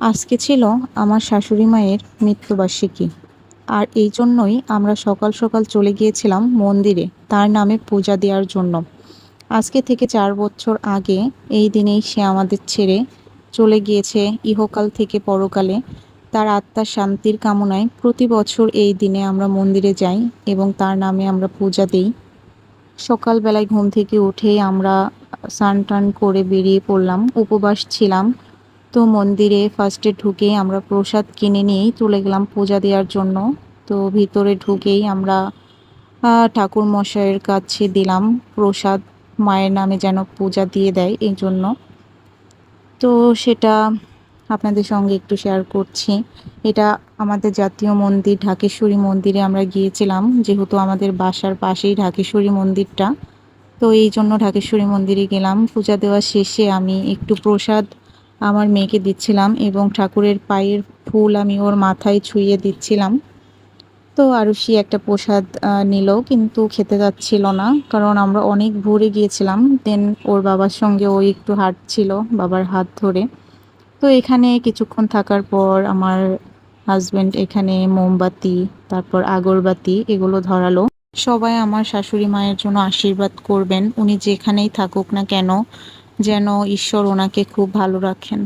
আজকে ছিল আমার শাশুড়ি মায়ের মৃত্যুবার্ষিকী। আর এই জন্যই আমরা সকাল সকাল চলে গিয়েছিলাম মন্দিরে তার নামে পূজা দেওয়ার জন্য। আজকে থেকে 4 বছর আগে এই দিনেই সে আমাদের ছেড়ে চলে গিয়েছে ইহকাল থেকে পরকালে। তার আত্মার শান্তির কামনায় প্রতি বছর এই দিনে আমরা মন্দিরে যাই এবং তার নামে আমরা পূজা দিই। সকালবেলায় ঘুম থেকে উঠেই আমরা স্নান টান করে বেরিয়ে পড়লাম, উপবাস ছিলাম। তো মন্দিরে ফার্স্টে ঢুকেই আমরা প্রসাদ কিনে নিয়েই চলে গেলাম পূজা দেওয়ার জন্য। তো ভিতরে ঢুকেই আমরা ঠাকুর মশাইয়ের কাছে দিলাম প্রসাদ, মায়ের নামে যেন পূজা দিয়ে দেয় এই জন্য। তো সেটা আপনাদের সঙ্গে একটু শেয়ার করছি। এটা আমাদের জাতীয় মন্দির ঢাকেশ্বরী মন্দিরে আমরা গিয়েছিলাম, যেহেতু আমাদের বাসার পাশেই ঢাকেশ্বরী মন্দিরটা। তো এই জন্য ঢাকেশ্বরী মন্দিরে গেলাম। পূজা দেওয়া শেষে আমি একটু প্রসাদ আমার মেয়েকে দিচ্ছিলাম এবং ঠাকুরের পায়ের ফুল আমি ওর মাথায় ছুঁয়ে দিচ্ছিলাম। তো আরুষি একটা প্রসাদ নিল, কিন্তু খেতে যাচ্ছিল না, কারণ আমরা অনেক ভোরে গিয়েছিলাম। দেন ওর বাবার সঙ্গে ও একটু হাঁটছিল বাবার হাত ধরে। তো এখানে কিছুক্ষণ থাকার পর আমার হাজব্যান্ড এখানে মোমবাতি, তারপর আগরবাতি এগুলো ধরালো। সবাই আমার শাশুড়ি মায়ের জন্য আশীর্বাদ করবেন, উনি যেখানেই থাকুক না কেন যেন ঈশ্বর ওনাকে খুব ভালো রাখেন।